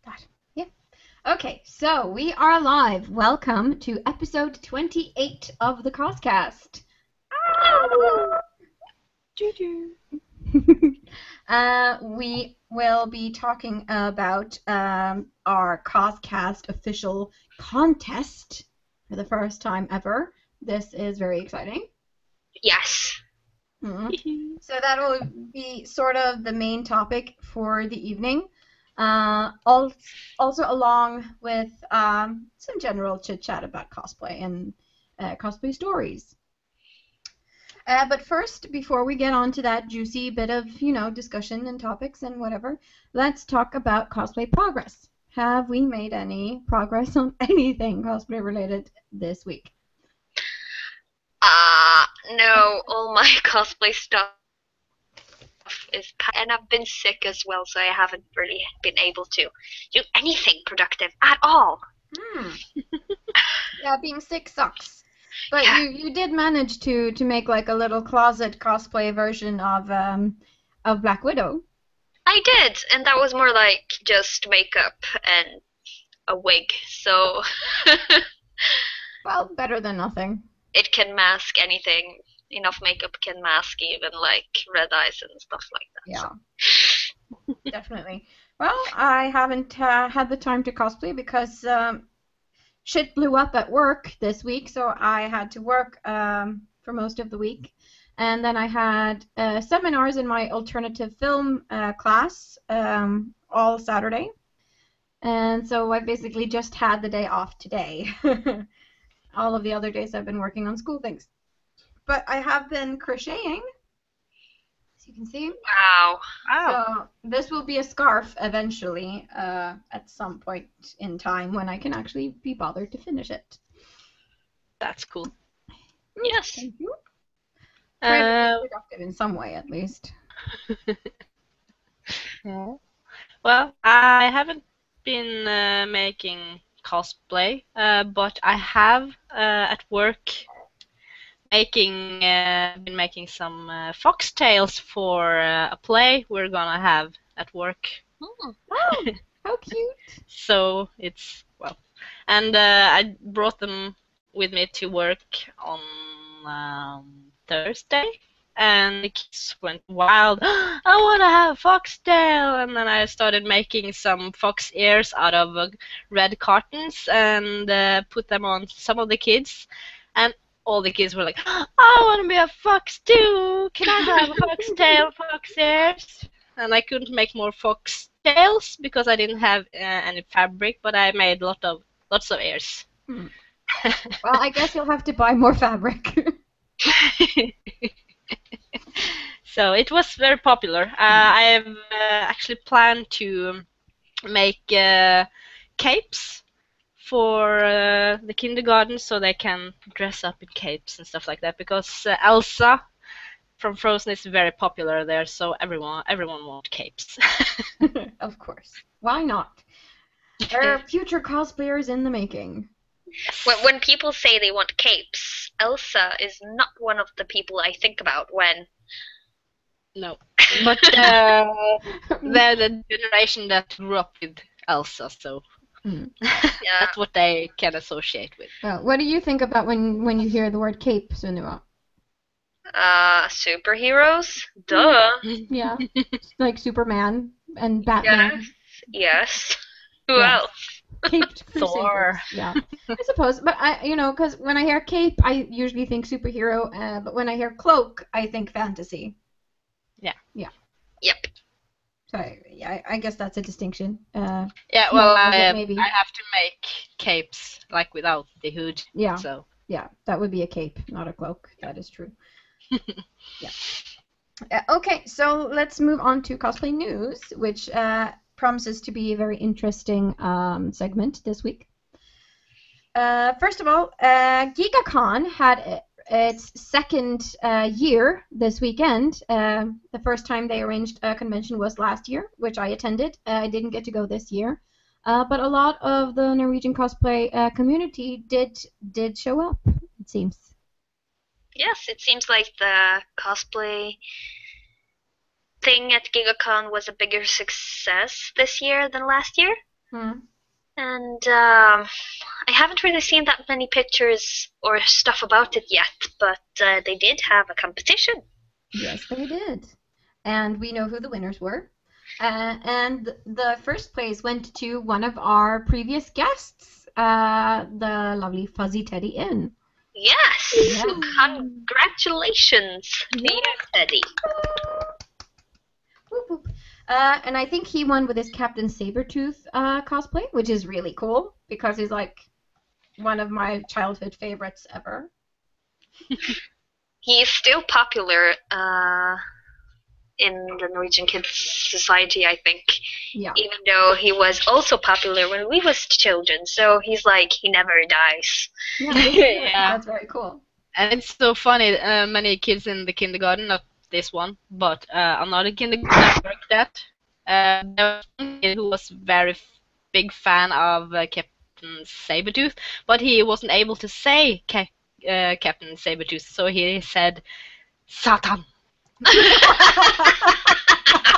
God. Yeah. Okay, so we are live. Welcome to episode 28 of the CosCast. We will be talking about our CosCast official contest for the first time ever. This is very exciting. Yes. So that will be sort of the main topic for the evening. Also along with some general chit-chat about cosplay and cosplay stories. But first, before we get on to that juicy bit of, discussion and topics and whatever, let's talk about cosplay progress. Have we made any progress on anything cosplay related this week? No, all my cosplay stuff is and I've been sick as well, so I haven't really been able to do anything productive at all. Yeah, being sick sucks. But Yeah. you did manage to make like a little closet cosplay version of Black Widow. I did, and that was more like just makeup and a wig, so Well, better than nothing. it can mask anything. Enough makeup can mask even like red eyes and stuff like that. Yeah. So. Definitely. Well, I haven't had the time to cosplay because shit blew up at work this week, so I had to work for most of the week. And then I had seminars in my alternative film class all Saturday. And so I basically just had the day off today. All of the other days I've been working on school things. But I have been crocheting, as you can see. Wow. So this will be a scarf eventually at some point in time when I can actually be bothered to finish it. That's cool. Yes. Thank you. Try to be productive in some way at least. Yeah. Well, I haven't been making cosplay, but I have at work been making some foxtails for a play we're gonna have at work. Oh, how cute! So it's and I brought them with me to work on Thursday. And the kids went wild. I want to have foxtail, and then I started making some fox ears out of red cartons and put them on some of the kids, and all the kids were like, "I want to be a fox too. Can I have a foxtail, fox ears?" And I couldn't make more foxtails because I didn't have any fabric, but I made lots of ears. Well, I guess you'll have to buy more fabric. So it was very popular. I've actually planned to make capes for the kindergarten so they can dress up in capes and stuff like that, because Elsa from Frozen is very popular there, so everyone wants capes. Of course. Why not? There are future cosplayers in the making. When people say they want capes, Elsa is not one of the people I think about when. No, but they're the generation that grew up with Elsa, so that's what they can associate with. Well, what do you think about when you hear the word cape, Sunniva? Superheroes? Duh. Yeah, like Superman and Batman. Yes. Who Yes. else? Caped Thor. Yeah, I suppose. But because when I hear cape, I usually think superhero. But when I hear cloak, I think fantasy. Yeah. Yep. So I guess that's a distinction. Yeah, well, maybe. I have to make capes like without the hood. Yeah. So. Yeah, that would be a cape, not a cloak. That is true. Yeah. Okay, so let's move on to cosplay news, which promises to be a very interesting segment this week. First of all, GigaCon had its second year this weekend. The first time they arranged a convention was last year, which I attended. I didn't get to go this year. But a lot of the Norwegian cosplay community did show up, it seems. Yes, it seems like the cosplay thing at GigaCon was a bigger success this year than last year. Hmm. And I haven't really seen that many pictures or stuff about it yet, but they did have a competition. Yes, they did. And we know who the winners were. And the first place went to one of our previous guests, the lovely Fuzzy Teddy Inn. Yes! Yeah. Congratulations, dear Teddy. Whoop, whoop. And I think he won with his Captain Sabretooth cosplay, which is really cool because he's like one of my childhood favorites ever. He is still popular in the Norwegian Kids Society, I think. Yeah. Even though he was also popular when we was children, so he's like, he never dies. Yeah, Yeah. that's very cool. And it's so funny, many kids in the kindergarten, not this one, but another kindergarten I worked at, there was one kid who was very big fan of Captain Sabretooth, but he wasn't able to say Captain Sabretooth, so he said, Satan!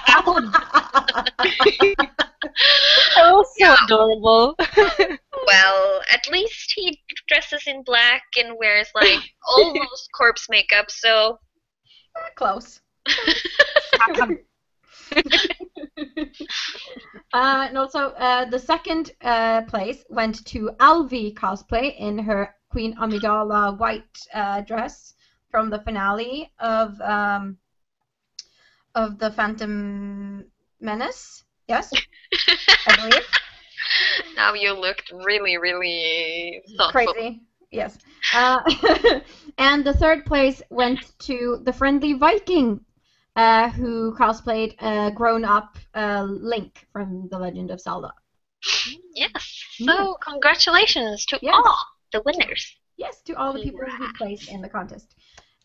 That was so adorable. Well, at least he dresses in black and wears like almost corpse makeup, so Close. And also, the second place went to Alvi cosplay in her Queen Amidala white dress from the finale of the Phantom Menace. Yes, I believe. now you looked really, really thoughtful. Crazy. Yes. And the third place went to the Friendly Viking, who cosplayed a grown-up Link from The Legend of Zelda. Yes. So congratulations to Yes. all the winners. Yes, to all the people who placed in the contest.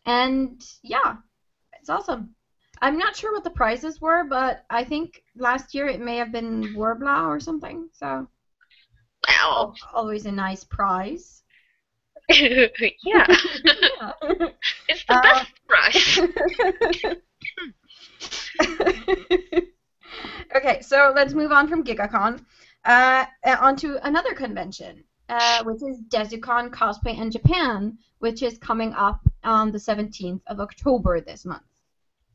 And yeah, it's awesome. I'm not sure what the prizes were, but I think last year it may have been Worbla or something. So Well, always a nice prize. yeah, Yeah. it's the best prize. Okay, so let's move on from GigaCon onto another convention, which is Dezucon Cosplay in Japan, which is coming up on the 17th of October this month.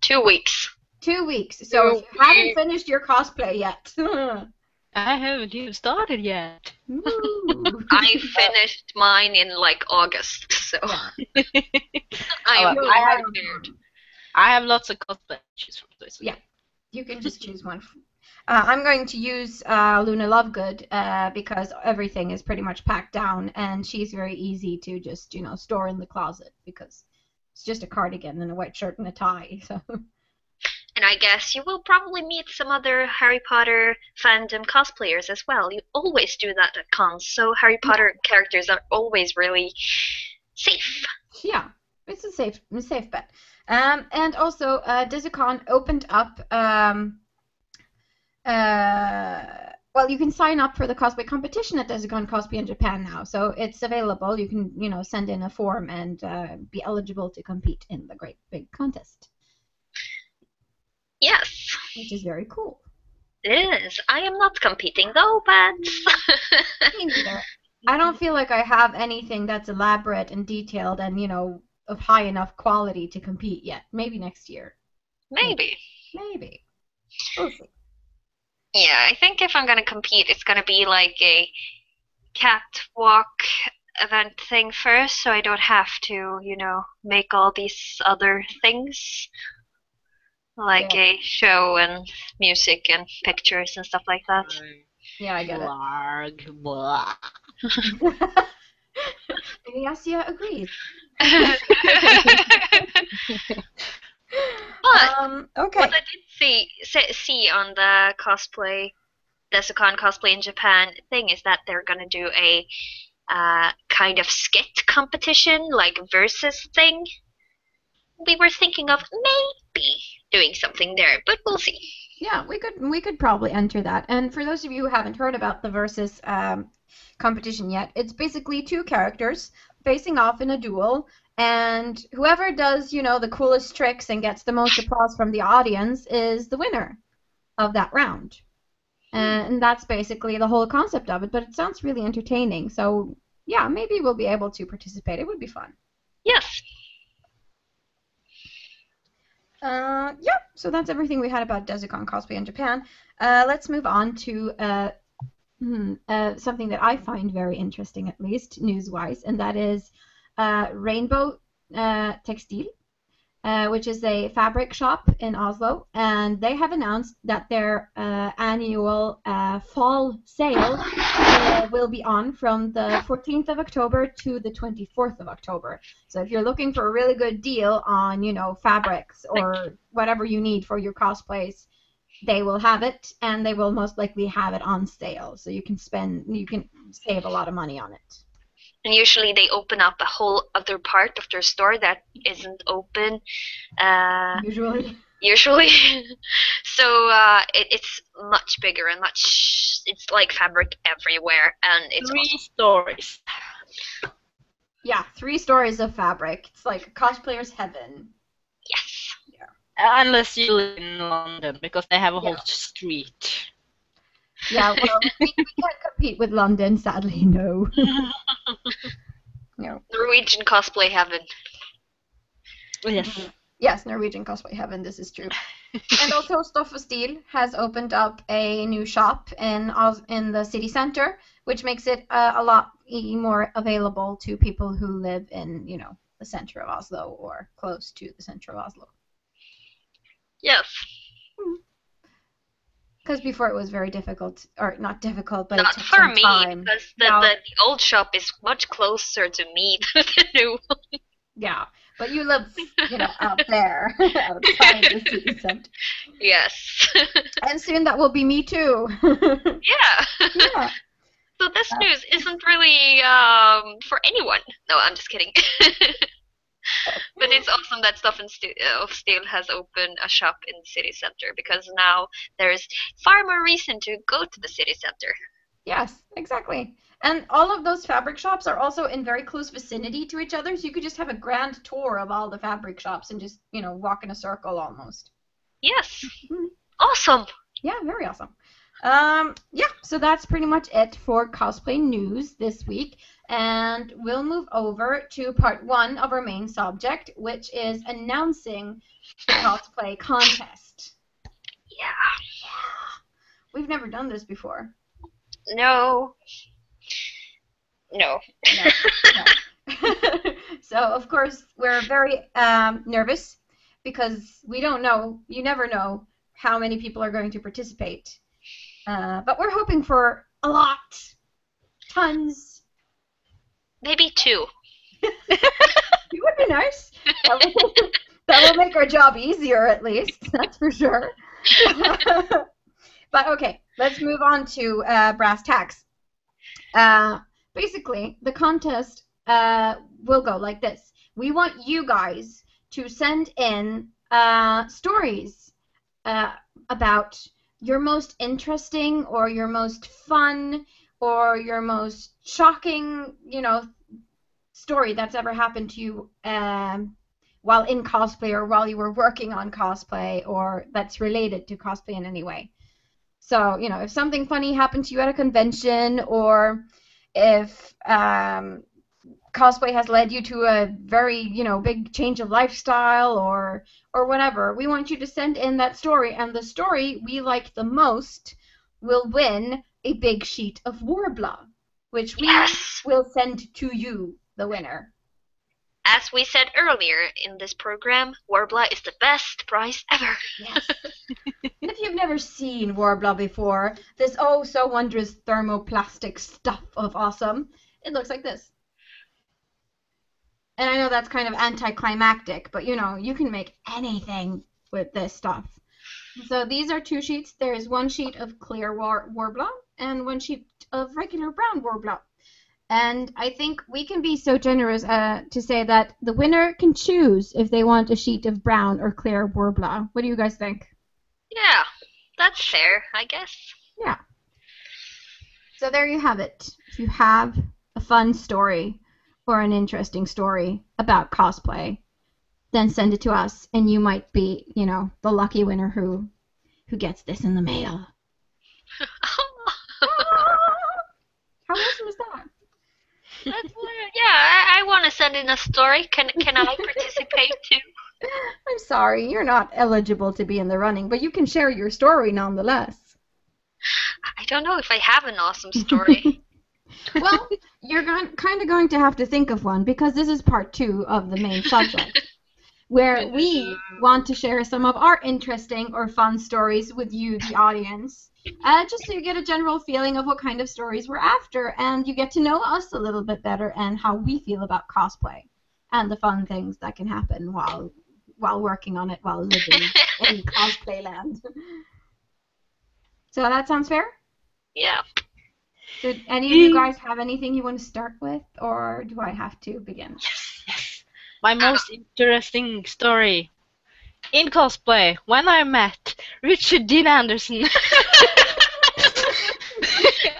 2 weeks. 2 weeks. So if you haven't finished your cosplay yet. I haven't even started yet. I finished mine in like August, so Yeah. I am Oh, well prepared. I have lots of cosplay to choose from this week. Yeah. You can just choose one. I'm going to use Luna Lovegood because everything is pretty much packed down, and she's very easy to just, store in the closet because it's just a cardigan and a white shirt and a tie. So. And I guess you will probably meet some other Harry Potter fandom cosplayers as well. You always do that at cons, so Harry Potter characters are always really safe. Yeah, it's a safe bet. And also, Dezucon opened up. Well, you can sign up for the cosplay competition at Dezucon Cosplay in Japan now, so it's available. You can, send in a form and be eligible to compete in the great big contest. Yes. Which is very cool. It is. I am not competing though, but Me neither. I don't feel like I have anything that's elaborate and detailed and, of high enough quality to compete yet. Maybe next year. maybe. Maybe. We'll see. Yeah, I think if I'm gonna compete, it's gonna be like a catwalk event thing first, so I don't have to, make all these other things. Like a show and music and pictures and stuff like that. Yeah, I get Blarg, blah. it. Yasia agrees. But okay. what I did see on the Dezucon Cosplay in Japan thing is that they're gonna do a kind of skit competition, like versus thing. We were thinking of maybe doing something there, but we'll see. Yeah, we could probably enter that. And for those of you who haven't heard about the versus competition yet, it's basically two characters facing off in a duel, and whoever does, the coolest tricks and gets the most applause from the audience is the winner of that round. And that's basically the whole concept of it, but it sounds really entertaining. So, yeah, maybe we'll be able to participate. It would be fun. Yes. Yeah, so that's everything we had about Desicon cosplay in Japan. Let's move on to something that I find very interesting, at least news-wise, and that is Rainbow Textile, which is a fabric shop in Oslo, and they have announced that their annual fall sale will be on from the 14th of October to the 24th of October. So if you're looking for a really good deal on, fabrics or whatever you need for your cosplays, they will have it, and they will most likely have it on sale. So you can save a lot of money on it. And usually they open up a whole other part of their store that isn't open. Usually. So it's much bigger and it's like fabric everywhere, and it's 3 awesome. stories. Yeah, 3 stories of fabric. It's like cosplayer's heaven. Yes. Yeah. Unless you live in London, because they have a whole street. Yeah, well, we can't compete with London, sadly, no. No. Norwegian cosplay heaven. Yes. Yes, Norwegian cosplay heaven, this is true. And also Stoff og Stil has opened up a new shop in the city center, which makes it a lot more available to people who live in, the center of Oslo or close to the center of Oslo. Yes. Because before it was very difficult, or not difficult, but not it took for some me, time. because the old shop is much closer to me than the new one. Yeah, but you live, out there, outside the city center. Yes. And soon that will be me too. Yeah. Yeah. So this news isn't really for anyone. No, I'm just kidding. But it's awesome that Stoff of Steel has opened a shop in the city center, because now there's far more reason to go to the city center. Yes, exactly. And all of those fabric shops are also in very close vicinity to each other, so you could just have a grand tour of all the fabric shops and just, walk in a circle almost. Yes. Awesome. Yeah, very awesome. Yeah, so that's pretty much it for cosplay news this week. And we'll move over to part 1 of our main subject, which is announcing the cosplay contest. Yeah. We've never done this before. No. So, of course, we're very nervous because we don't know, you never know how many people are going to participate. But we're hoping for a lot. Tons. Maybe 2. It would be nice. That will make our job easier, at least. That's for sure. But okay, let's move on to brass tacks. Basically, the contest will go like this. We want you guys to send in stories about your most interesting or your most fun or your most shocking, story that's ever happened to you while in cosplay or while you were working on cosplay or that's related to cosplay in any way. So, if something funny happened to you at a convention, or if cosplay has led you to a very, big change of lifestyle or whatever, we want you to send in that story, and the story we like the most will win a big sheet of Worbla, which we will send to you, the winner. As we said earlier in this program, Worbla is the best prize ever. Yes. And if you've never seen Worbla before, this oh so wondrous thermoplastic stuff of awesome, it looks like this. And I know that's kind of anticlimactic, but you can make anything with this stuff. So these are 2 sheets. There is 1 sheet of clear Worbla and 1 sheet of regular brown Worbla. And I think we can be so generous to say that the winner can choose if they want a sheet of brown or clear Worbla. What do you guys think? Yeah, that's fair, I guess. Yeah. So there you have it. If you have a fun story or an interesting story about cosplay, then send it to us, and you might be, the lucky winner who gets this in the mail. How awesome is that? That's weird. Yeah, I want to send in a story. Can I participate too? I'm sorry, you're not eligible to be in the running, but you can share your story nonetheless. I don't know if I have an awesome story. Well, you're kind of going to have to think of one because this is part 2 of the main subject, where we want to share some of our interesting or fun stories with you, the audience, just so you get a general feeling of what kind of stories we're after, and you get to know us a little bit better and how we feel about cosplay and the fun things that can happen while working on it, while living in cosplay land. So that sounds fair? Yeah. So any of you guys have anything you want to start with, or do I have to begin? Yes. My most interesting story in cosplay when I met Richard Dean Anderson.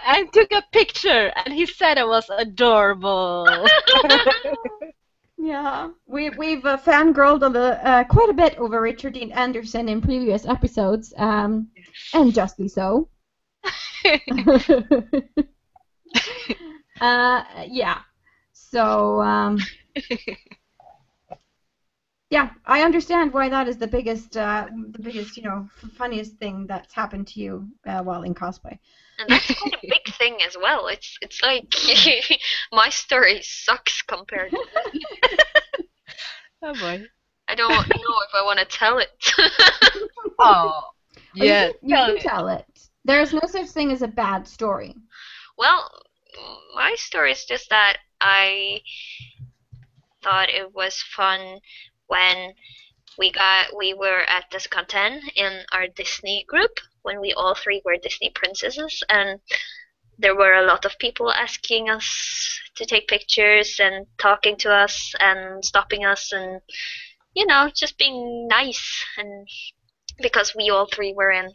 I took a picture and he said I was adorable. Yeah, we've fangirled on the quite a bit over Richard Dean Anderson in previous episodes, and justly so. Yeah. So yeah, I understand why that is the biggest, funniest thing that's happened to you while in cosplay. And that's quite a big thing as well. It's like my story sucks compared to that. Oh boy. I don't know if I want to tell it. Oh. Yeah. You can tell it. There's no such thing as a bad story. Well, my story is just that I thought it was fun when we were at Discontent in our Disney group when we all 3 were Disney princesses, and there were a lot of people asking us to take pictures and talking to us and stopping us and just being nice, and because we all 3 were in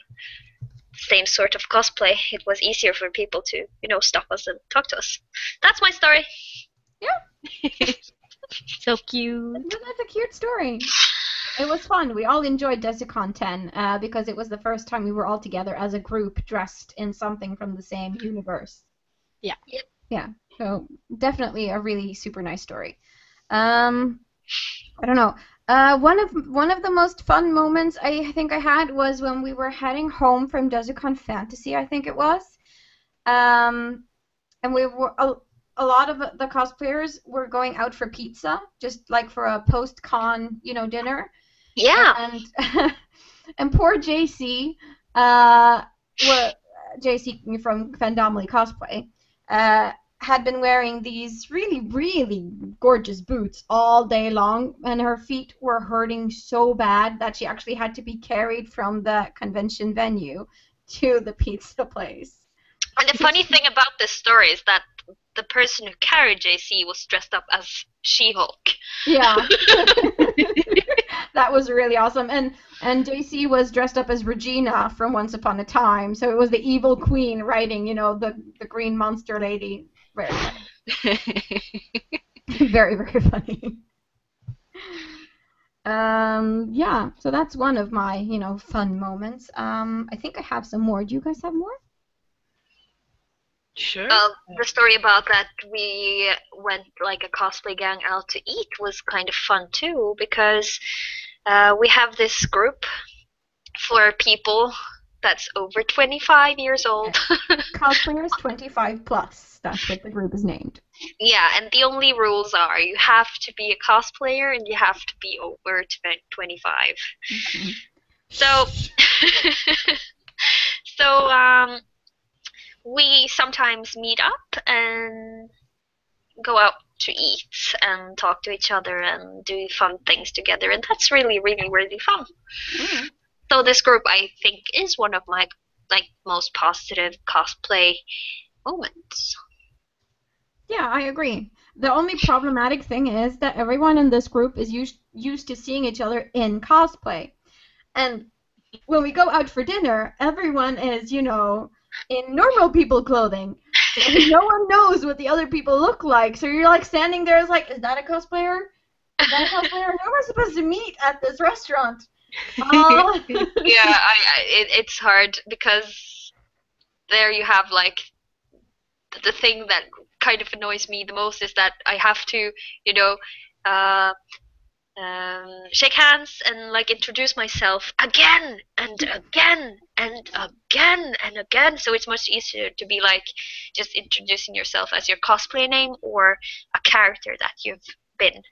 same sort of cosplay, it was easier for people to stop us and talk to us. That's my story. Yeah. So cute. Well, that's a cute story. It was fun. We all enjoyed Desicon 10 because it was the first time we were all together as a group dressed in something from the same universe. Yeah. Yep. Yeah. So definitely a really super nice story. I don't know. One of the most fun moments I think I had was when we were heading home from Desicon Fantasy, I think it was. And we were a lot of the cosplayers were going out for pizza, just like for a post-con, dinner. Yeah. And poor JC, JC from Fandomly Cosplay, had been wearing these really, really gorgeous boots all day long, and her feet were hurting so bad that she actually had to be carried from the convention venue to the pizza place. And the funny thing about this story is that the person who carried JC was dressed up as She-Hulk. Yeah. That was really awesome. And JC was dressed up as Regina from Once Upon a Time, so it was the evil queen riding, the green monster lady. Very funny. Very, very funny. Yeah, so that's one of my, fun moments. I think I have some more. Do you guys have more? Sure. The story about that we went like a cosplay gang out to eat was kind of fun too, because we have this group for people that's over 25 years old. Cosplayers 25 plus. That's what the group is named. Yeah, and the only rules are you have to be a cosplayer and you have to be over 25. Mm-hmm. So we sometimes meet up and go out to eat and talk to each other and do fun things together, and that's really, really, really fun. Mm-hmm. So this group, I think, is one of my most positive cosplay moments. Yeah, I agree. The only problematic thing is that everyone in this group is used to seeing each other in cosplay. And when we go out for dinner, everyone is, in normal people clothing. So no one knows what the other people look like. So you're like standing there, is that a cosplayer? Is that a cosplayer? Who am I supposed to meet at this restaurant? Yeah, it's hard because there you have like the thing that kind of annoys me the most is that I have to, you know, uh, shake hands and like introduce myself again and again and again and again. So it's much easier to be like just introducing yourself as your cosplay name or a character that you've been.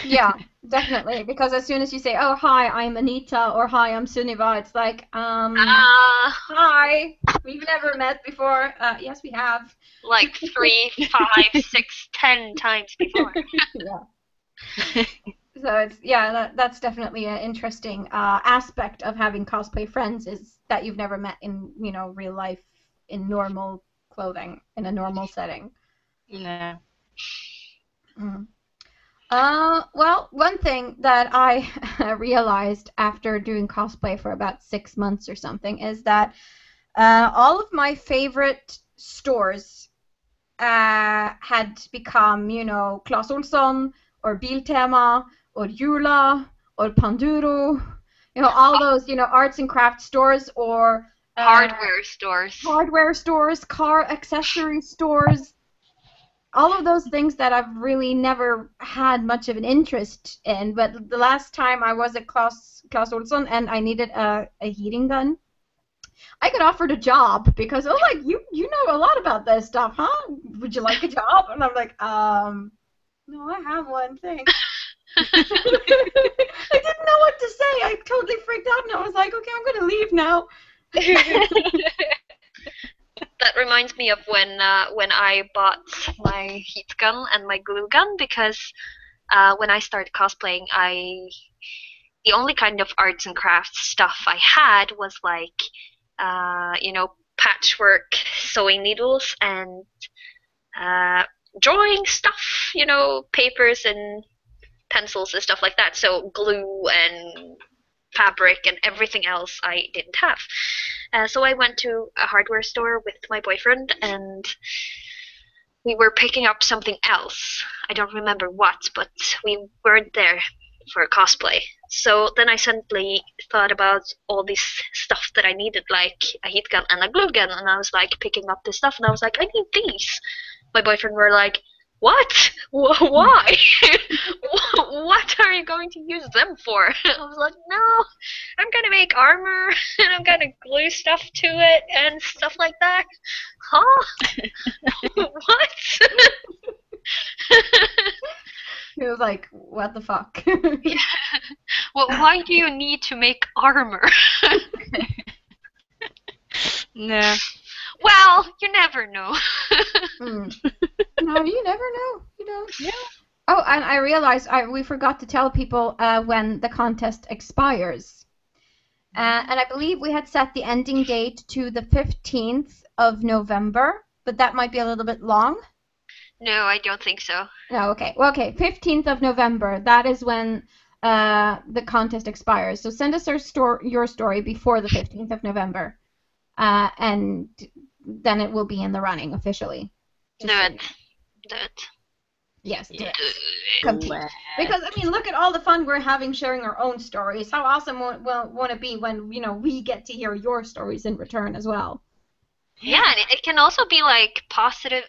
Yeah, definitely. Because as soon as you say, "Oh, hi, I'm Anita," or "Hi, I'm Sunniva," it's like, Ah, hi, we've never met before. Yes, we have. like 3, 5, 6, 10 times before. Yeah. So that's definitely an interesting aspect of having cosplay friends is that you've never met in real life in normal clothing in a normal setting. Yeah. Mm. Well, one thing that I realized after doing cosplay for about 6 months or something is that all of my favorite stores had become, Clas Ohlson or Biltema or Jula or Panduro, all those, arts and crafts stores or Hardware stores. hardware stores, car accessory stores, all of those things that I've really never had much of an interest in. But the last time I was at Clas Ohlson and I needed a heating gun, I got offered a job because like you know a lot about this stuff, huh? Would you like a job? And I'm like, no, I have one thing. I didn't know what to say. I totally freaked out and I was like, okay, I'm gonna leave now. That reminds me of when I bought my heat gun and my glue gun because when I started cosplaying, the only kind of arts and crafts stuff I had was like patchwork sewing needles and drawing stuff, papers and pencils and stuff like that. So glue and fabric and everything else I didn't have. So I went to a hardware store with my boyfriend and we were picking up something else. I don't remember what, but we weren't there for cosplay. So then I suddenly thought about all this stuff that I needed, like a heat gun and a glue gun, and I was like picking up this stuff and I was like, I need these. My boyfriend were like, what? Why? What are you going to use them for? I was like, no, I'm gonna make armor and I'm gonna glue stuff to it and stuff like that. Huh? What? He was like, what the fuck? Yeah. Well, why do you need to make armor? No. Well, you never know. No, you never know. You don't. Yeah. Oh, and I realized we forgot to tell people when the contest expires. And I believe we had set the ending date to the 15th of November, but that might be a little bit long. No, I don't think so. No, okay. Well, okay, 15th of November. That is when the contest expires. So send us your story before the 15th of November, and then it will be in the running officially. Do it. Do it. Yes, do it. Do Compete. Because I mean, look at all the fun we're having sharing our own stories. How awesome won't it be when we get to hear your stories in return as well? Yeah, and it can also be like positive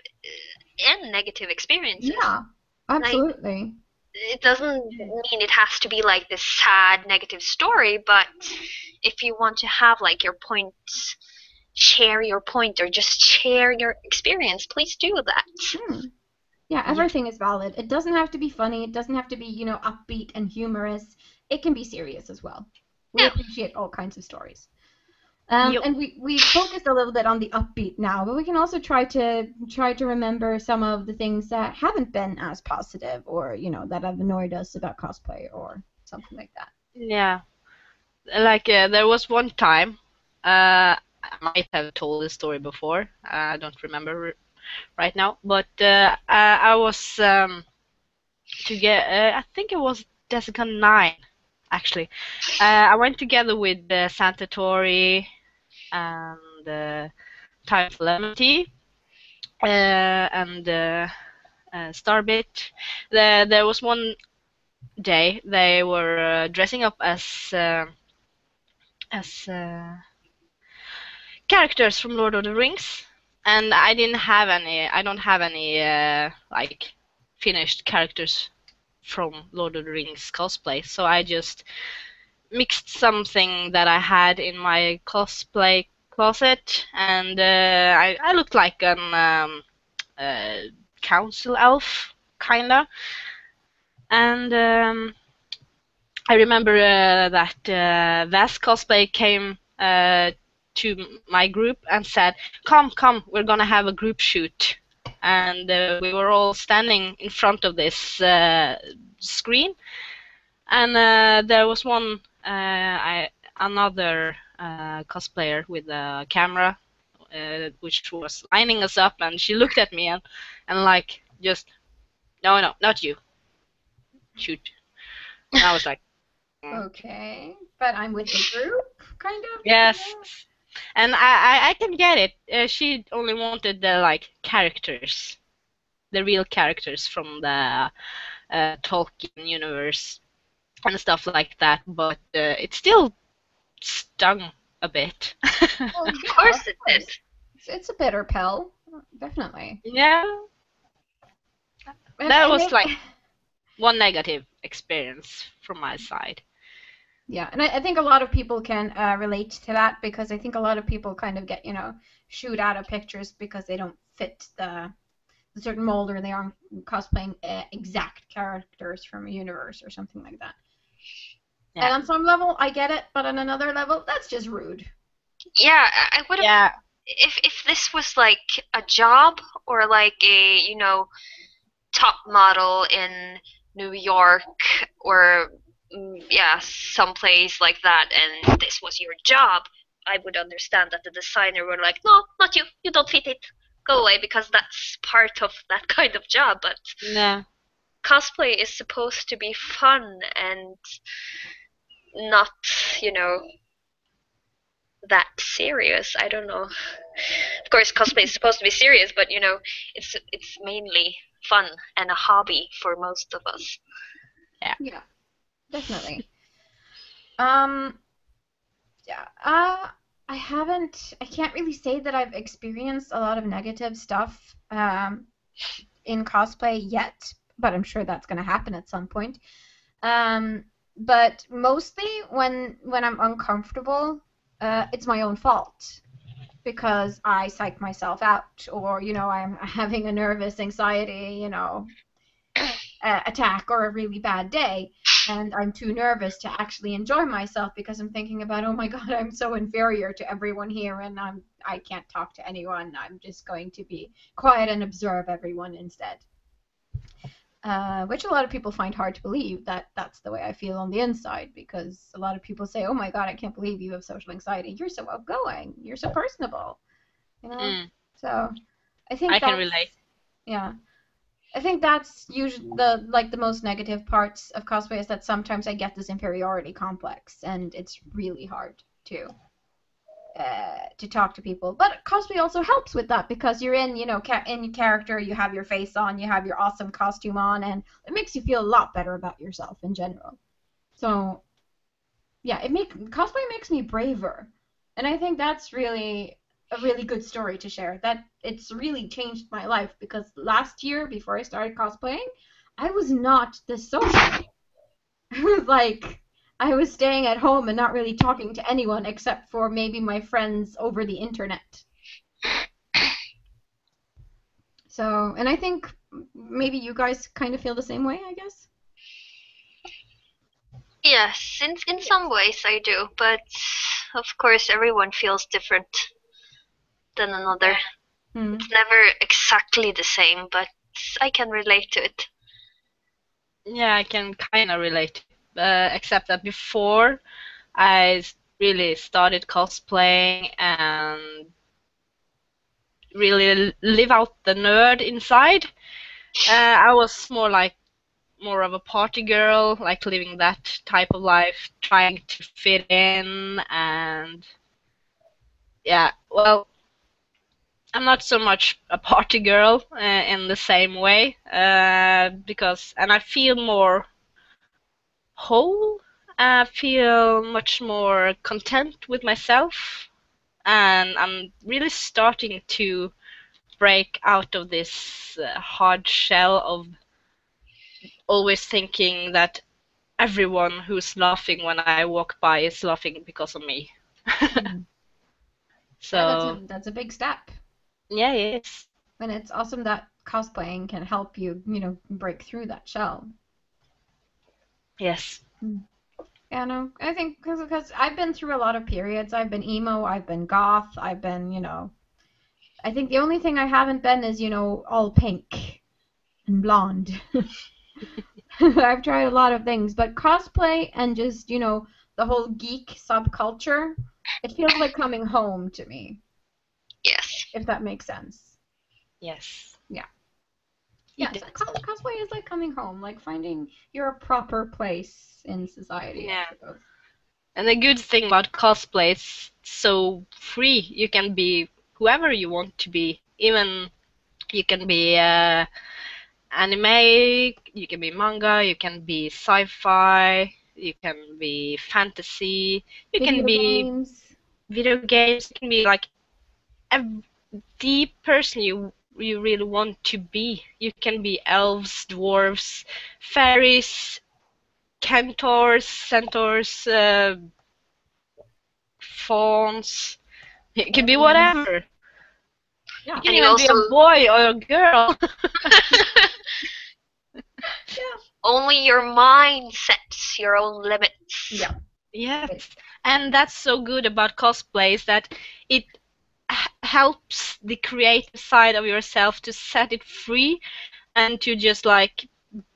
and negative experiences. Yeah, absolutely. It doesn't mean it has to be like this sad negative story, but if you want to have like your points, share your point or just share your experience, please do that. Yeah, everything is valid. It doesn't have to be funny. It doesn't have to be, upbeat and humorous. It can be serious as well. We appreciate all kinds of stories. And we focused a little bit on the upbeat now, but we can also try to remember some of the things that haven't been as positive or, that have annoyed us about cosplay or something like that. Yeah. Like there was one time, I might have told this story before. I don't remember right now, but I was I think it was Jessica 9, actually. I went together with Santa Tori and Time Calamity and Starbit. There was one day they were dressing up as characters from Lord of the Rings, and I didn't have any. I don't have any like finished characters from Lord of the Rings cosplay, so I just mixed something that I had in my cosplay closet, and I looked like an uh, council elf, kinda. And I remember that Vas Cosplay came to my group and said, come, we're gonna have a group shoot." And we were all standing in front of this screen, and there was another cosplayer with a camera, which was lining us up, and she looked at me and like, just, no, not you, shoot. And I was like, Okay, but I'm with the group, kind of. yes. And I can get it. She only wanted the like characters, the real characters from the Tolkien universe and stuff like that. But it still stung a bit. Well, Of yeah, course it did. it's a bitter pill, definitely. Yeah, And, that and was it, like one negative experience from my side. yeah, and I think a lot of people can relate to that because I think a lot of people kind of get, shoot out of pictures because they don't fit the certain mold or they aren't cosplaying exact characters from a universe or something like that. Yeah. And on some level, I get it, but on another level, that's just rude. Yeah, I would have. Yeah, If this was like a job or like a top model in New York or yeah, someplace like that, and this was your job, I would understand that the designer would like, no, not you, you don't fit it, go away, because that's part of that kind of job. But nah. cosplay is supposed to be fun and not, you know, that serious. I don't know. Of course, cosplay is supposed to be serious, but it's mainly fun and a hobby for most of us. Yeah, definitely. Yeah. I can't really say that I've experienced a lot of negative stuff in cosplay yet, but I'm sure that's going to happen at some point. But mostly when I'm uncomfortable, it's my own fault because I psych myself out, or I'm having a nervous anxiety, attack or a really bad day, and I'm too nervous to actually enjoy myself because I'm thinking about, oh my god, I'm so inferior to everyone here, and I can't talk to anyone. I'm just going to be quiet and observe everyone instead. Which a lot of people find hard to believe that that's the way I feel on the inside, because a lot of people say, oh my god, I can't believe you have social anxiety. You're so outgoing. You're so personable. So I think I can that's, relate. yeah. I think that's usually the most negative parts of cosplay, is that sometimes I get this inferiority complex, and it's really hard to talk to people. But cosplay also helps with that because you're in in character, you have your face on, you have your awesome costume on, and it makes you feel a lot better about yourself in general. So yeah, cosplay makes me braver, and I think that's really a really good story to share. That it's really changed my life, because last year, before I started cosplaying, I was not this social. I was like, I was staying at home and not really talking to anyone except for maybe my friends over the internet. So, and I think maybe you guys kind of feel the same way, I guess. Yes, in some ways I do, but of course everyone feels different than another. It's never exactly the same, but I can relate to it. Yeah, I can kind of relate, except that before I really started cosplaying and really live out the nerd inside, I was more of a party girl, like living that type of life, trying to fit in, and yeah, well, I'm not so much a party girl in the same way, and I feel more whole. I feel much more content with myself, and I'm really starting to break out of this hard shell of always thinking that everyone who's laughing when I walk by is laughing because of me. Mm. Yeah, So, that's a big step. yeah, it is. And it's awesome that cosplaying can help you, break through that shell. Yes. Yeah, no, I think because I've been through a lot of periods. I've been emo, I've been goth, I've been, I think the only thing I haven't been is, all pink and blonde. I've tried a lot of things, but cosplay and just, the whole geek subculture, it feels like coming home to me, Yes. if that makes sense. Yes. Yeah. It Yeah, so does. cosplay is like coming home, like finding your proper place in society, I Yeah. suppose. And the good thing about cosplay is so free. You can be whoever you want to be. Even you can be anime, you can be manga, you can be sci-fi, you can be fantasy, you can Video be games. video games, you can be like the person you really want to be. You can be elves, dwarves, fairies, centaurs, fawns. It can be Aliens. whatever. Yeah. You can And you even be also a boy or a girl. Yeah. only your mind sets your own limits. Yeah. Yes, and that's so good about cosplay is that it helps the creative side of yourself to set it free and to just like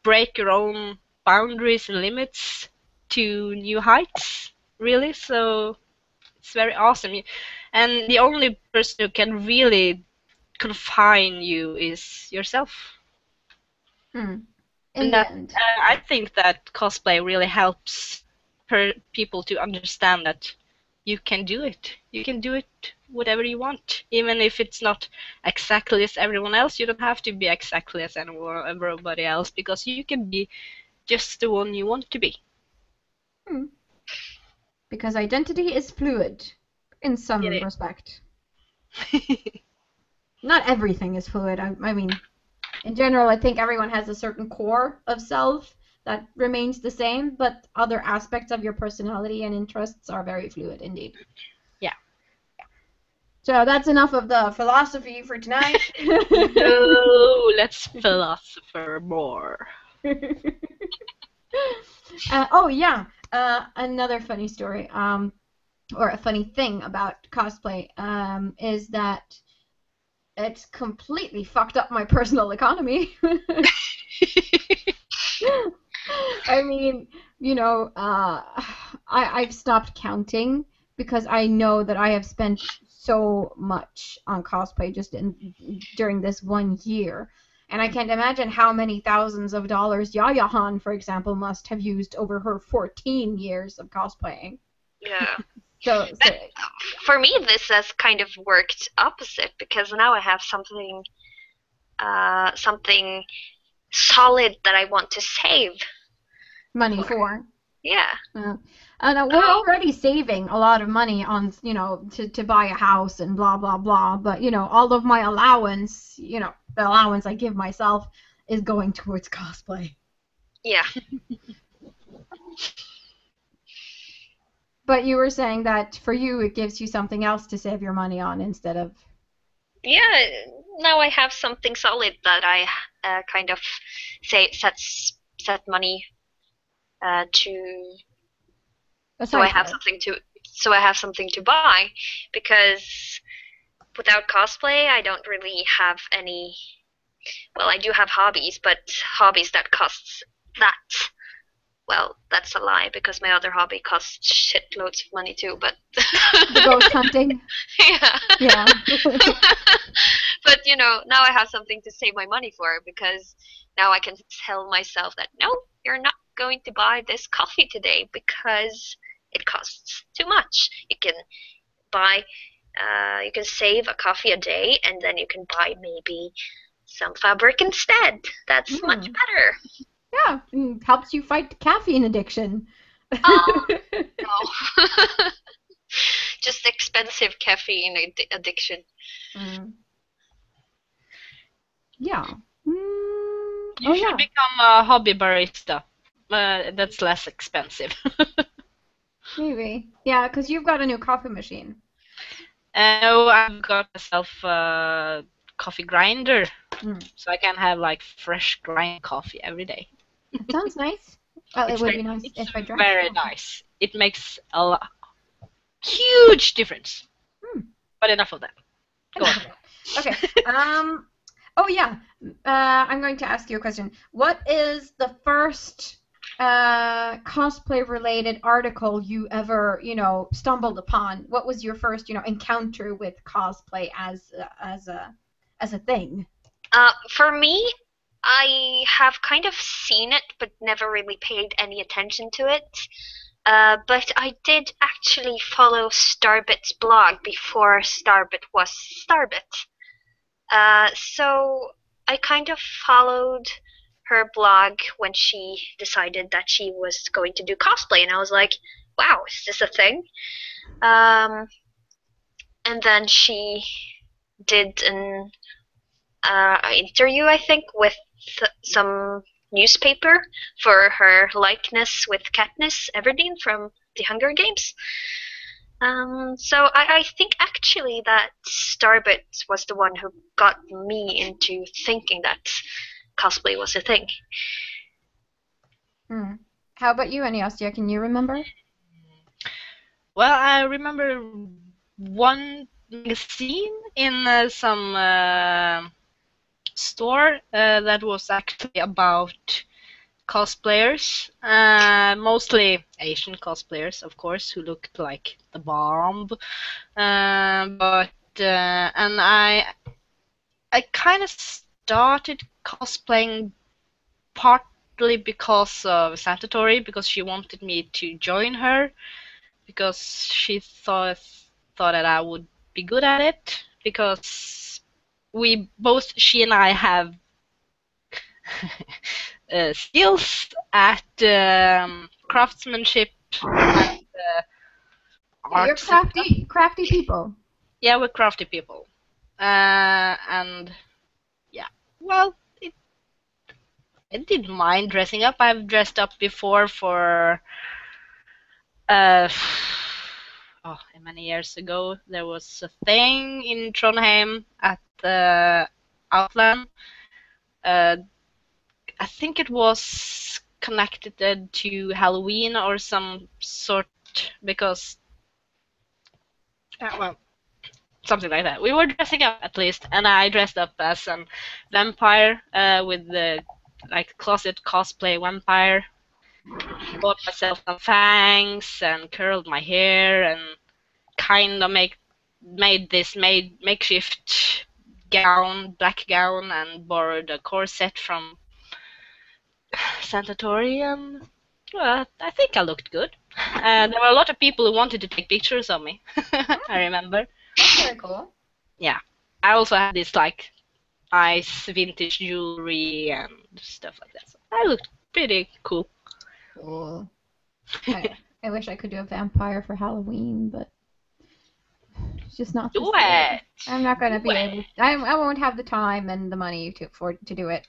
break your own boundaries and limits to new heights, really. So it's very awesome. And the only person who can really confine you is yourself. In And the that end. I think that cosplay really helps people to understand that you can do it. You can do it whatever you want, even if it's not exactly as everyone else. You don't have to be exactly as everybody else because you can be just the one you want to be. Hmm. Because identity is fluid in some It respect. is. Not everything is fluid. I mean, in general, I think everyone has a certain core of self that remains the same, but other aspects of your personality and interests are very fluid indeed. Yeah. So that's enough of the philosophy for tonight. No, let's philosopher more. Oh yeah, another funny story, or a funny thing about cosplay, is that it's completely fucked up my personal economy. I mean, I've stopped counting because I know that I have spent so much on cosplay just during this 1 year. And I can't imagine how many thousands of dollars Yaya Han, for example, must have used over her 14 years of cosplaying. Yeah. So But for me, this has kind of worked opposite because now I have something solid that I want to save money for. for. Yeah. We're already saving a lot of money on, to buy a house and blah, blah, blah. But, all of my allowance, the allowance I give myself is going towards cosplay. Yeah. But you were saying that for you, it gives you something else to save your money on instead of. Yeah. Now I have something solid that I kind of set money to so I Aside have for it. something to buy because without cosplay I don't really have any. Well, I do have hobbies, but hobbies that costs that. Well, that's a lie because my other hobby costs shitloads of money too. But The ghost hunting. yeah. Yeah. But now I have something to save my money for because now I can tell myself that no, you're not going to buy this coffee today because it costs too much. Buy, you can save a coffee a day, and then you can buy maybe some fabric instead. That's much better. Yeah, helps you fight caffeine addiction. Oh no. just expensive caffeine addiction. Mm. Yeah. You should become a hobby barista. That's less expensive. Maybe. Yeah, because you've got a new coffee machine. Oh, I've got myself a coffee grinder, so I can have like fresh grind coffee every day. That sounds nice. Well, it would be nice It's if I drank very coffee. nice. It makes a huge difference. But enough of that. Go on. Okay. Oh yeah. I'm going to ask you a question. What is the first cosplay-related article you ever, stumbled upon? What was your first, encounter with cosplay as a thing? For me, I have kind of seen it, but never really paid any attention to it. But I did actually follow Starbit's blog before Starbit was Starbit. So I kind of followed her blog when she decided that she was going to do cosplay, and I was like, wow, is this a thing? And then she did an interview, I think, with some newspaper for her likeness with Katniss Everdeen from the Hunger Games. So I think actually that Starbit was the one who got me into thinking that cosplay was a thing. How about you, Aniastia? Can you remember? Well, I remember one magazine in some store that was actually about cosplayers, mostly Asian cosplayers, of course, who looked like the bomb. And I kind of started cosplaying partly because of Santatori, because she wanted me to join her, because she thought that I would be good at it, because she and I have skills at craftsmanship and You're arts. crafty people. Yeah, we're crafty people. And yeah, well, I didn't mind dressing up. I've dressed up before for many years ago. There was a thing in Trondheim at the Outland. I think it was connected to Halloween or some sort, because well, something like that. We were dressing up at least, and I dressed up as a vampire with the closet cosplay vampire. Bought myself some fangs and curled my hair and kind of made this makeshift black gown, and borrowed a corset from Santatori, and well, I think I looked good. There were a lot of people who wanted to take pictures of me. I remember. That's very cool. Yeah, I also had this nice vintage jewelry and stuff like that. So I looked pretty cool. Cool. I wish I could do a vampire for Halloween, but it's just not this year. I'm not going to be able. I won't have the time and the money to do it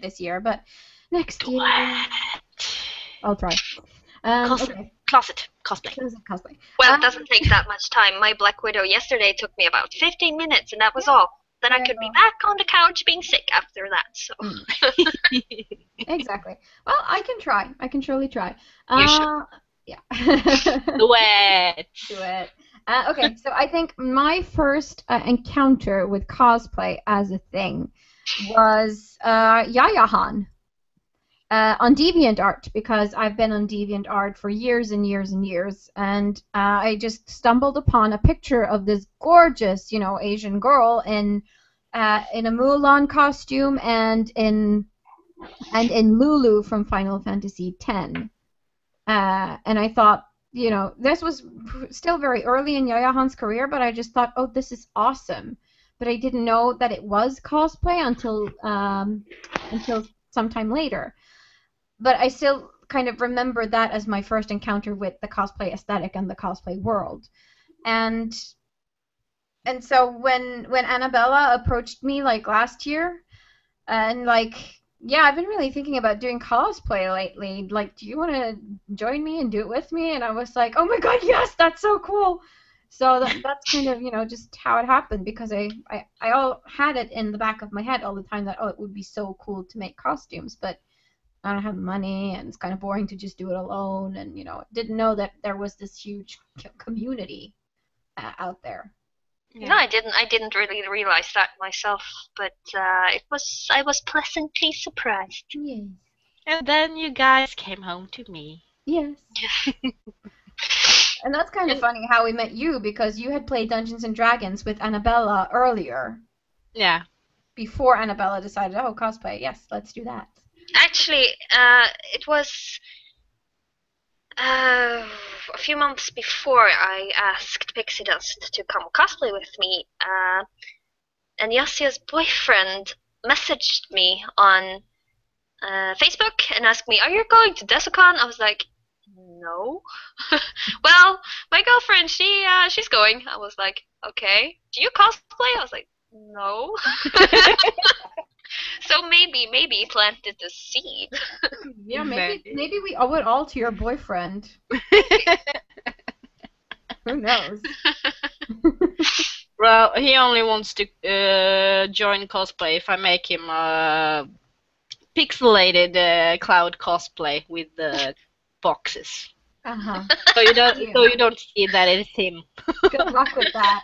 this year, but next year I'll try. Okay. Closet cosplay. Well, it doesn't take that much time. My Black Widow yesterday took me about 15 minutes, and that was all. Then I could be back on the couch being sick after that. So. Exactly. Well, I can try. I can surely try. You should. Yeah. Do it. Do it. Okay, so I think my first encounter with cosplay as a thing was Yaya Han on DeviantArt, because I've been on DeviantArt for years and years and years, and I just stumbled upon a picture of this gorgeous, Asian girl in a Mulan costume and in Lulu from Final Fantasy X. And I thought, this was still very early in Yaya Han's career, but I just thought, oh, this is awesome. But I didn't know that it was cosplay until sometime later. But I still kind of remember that as my first encounter with the cosplay aesthetic and the cosplay world. and so when Annabella approached me like last year, and like, yeah, I've been really thinking about doing cosplay lately. Like, do you want to join me and do it with me? And I was like, oh my god, yes, that's so cool. So that's kind of, just how it happened, because I all had it in the back of my head all the time that, oh, it would be so cool to make costumes, but I don't have money, and it's kind of boring to just do it alone, and didn't know that there was this huge community out there. Yeah. No, I didn't really realize that myself, but I was pleasantly surprised. Yes. And then you guys came home to me. Yes. And that's kind of funny how we met you, because you had played Dungeons and Dragons with Annabella earlier. Yeah. Before Annabella decided, oh, cosplay, yes, let's do that. Actually, it was a few months before I asked Pixie Dust to come cosplay with me, and Yassia's boyfriend messaged me on Facebook and asked me, "Are you going to Desicon?" I was like, "No." Well, my girlfriend, she's going. I was like, "Okay." Do you cosplay? I was like, "No." So maybe he planted the seed. Yeah, maybe we owe it all to your boyfriend. Who knows? Well, he only wants to join cosplay if I make him a pixelated cloud cosplay with the boxes. Uh-huh. So you don't see that it's him. Good luck with that.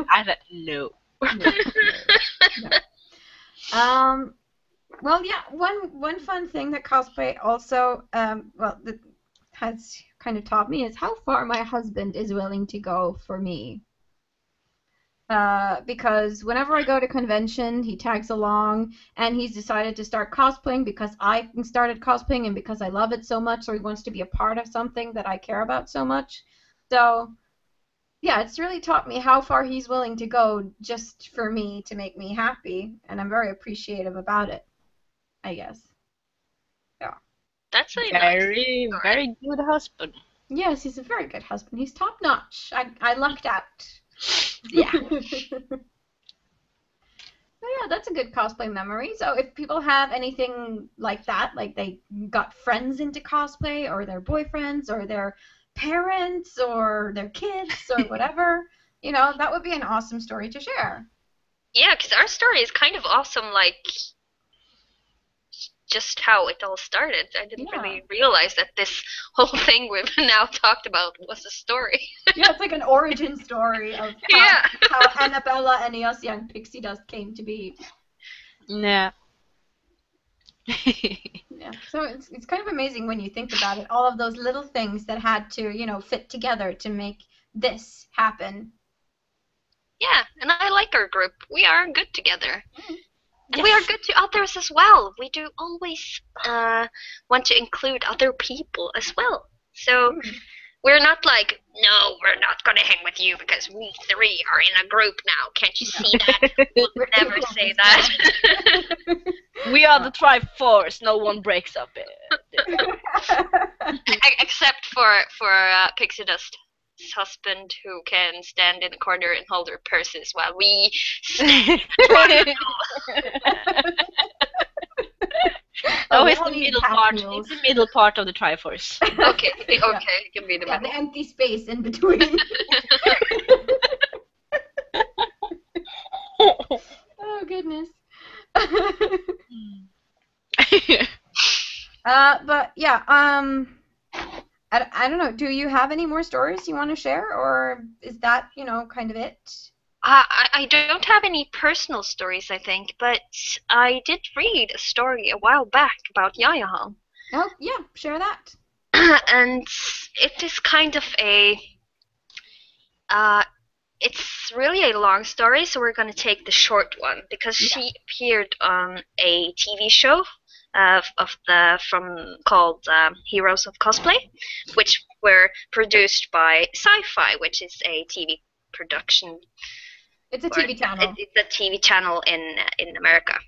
I said no. No. Well, yeah, one fun thing that cosplay also that has kind of taught me is how far my husband is willing to go for me. Because whenever I go to convention, he tags along, and he's decided to start cosplaying because I started cosplaying and because I love it so much, or he wants to be a part of something that I care about so much. So, yeah, it's really taught me how far he's willing to go just for me, to make me happy, and I'm very appreciative about it, I guess. Yeah. That's a Very, nice very good husband. Yes, he's a very good husband. He's top notch. I lucked out. Yeah. Oh, yeah, that's a good cosplay memory. So if people have anything like that, like they got friends into cosplay, or their boyfriends, or their parents, or their kids, or whatever, that would be an awesome story to share. Yeah, because our story is kind of awesome, like just how it all started. I didn't really realize that this whole thing we've now talked about was a story. Yeah, it's like an origin story of how Annabella and Yassia and Pixie Dust came to be. Yeah. Yeah. So it's kind of amazing when you think about it, all of those little things that had to, fit together to make this happen. Yeah, and I like our group. We are good together. And Yes. we are good to others as well. We do always want to include other people as well. So we're not like, no, we're not going to hang with you because we three are in a group now. Can't you see that? We'll never say that. We are the Triforce. No one breaks up it. Except for Pixie Dust's husband, who can stand in the corner and hold her purses while we stand. Oh, it's the middle part. It's the middle part of the Triforce. Okay, it can be the middle. The empty space in between. Oh goodness. But yeah, I don't know. Do you have any more stories you want to share, or is that kind of it? I don't have any personal stories, I think, but I did read a story a while back about Yaya Han. Oh yeah, share that. And it is kind of it's really a long story, so we're going to take the short one, because she appeared on a TV show called Heroes of Cosplay, which were produced by Sci-Fi, which is a TV production. It's a TV channel. It's a TV channel in America.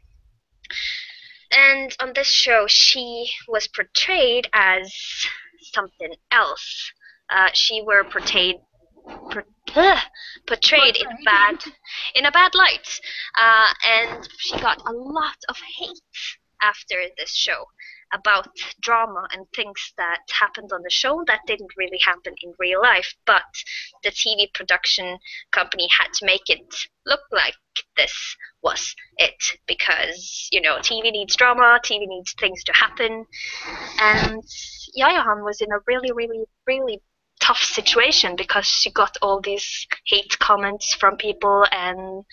And on this show, she was portrayed as something else. She were portrayed portrayed in a bad light, and she got a lot of hate after this show about drama and things that happened on the show that didn't really happen in real life, but the TV production company had to make it look like this was it because TV needs drama, TV needs things to happen, and Yaya Han was in a really, really, really tough situation because she got all these hate comments from people and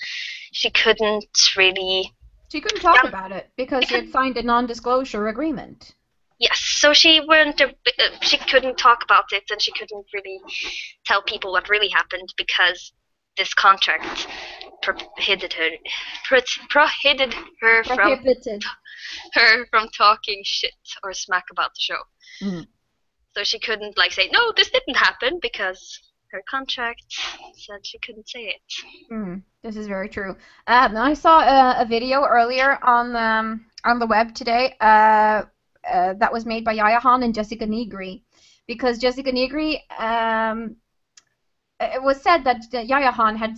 she couldn't really. She couldn't talk about it because she had signed a non-disclosure agreement. Yes, so she couldn't talk about it and she couldn't really tell people what really happened because this contract prohibited her from talking shit or smack about the show. Mm-hmm. So she couldn't say, no, this didn't happen because her contract said she couldn't say it. This is very true. I saw a video earlier on the web today that was made by Yaya Han and Jessica Nigri, because Jessica Nigri, it was said that Yaya Han had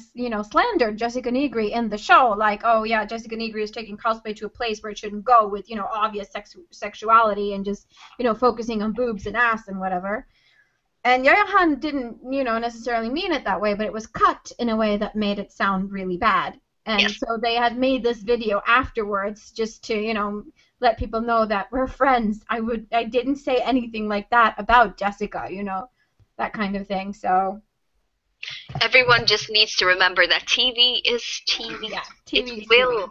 slandered Jessica Nigri in the show, like, oh yeah, Jessica Nigri is taking cosplay to a place where it shouldn't go with obvious sexuality and just focusing on boobs and ass and whatever. And Yaya Han didn't necessarily mean it that way, but it was cut in a way that made it sound really bad. And so they had made this video afterwards just to let people know that we're friends. I didn't say anything like that about Jessica, that kind of thing. So everyone just needs to remember that TV is TV. Yeah, TV it will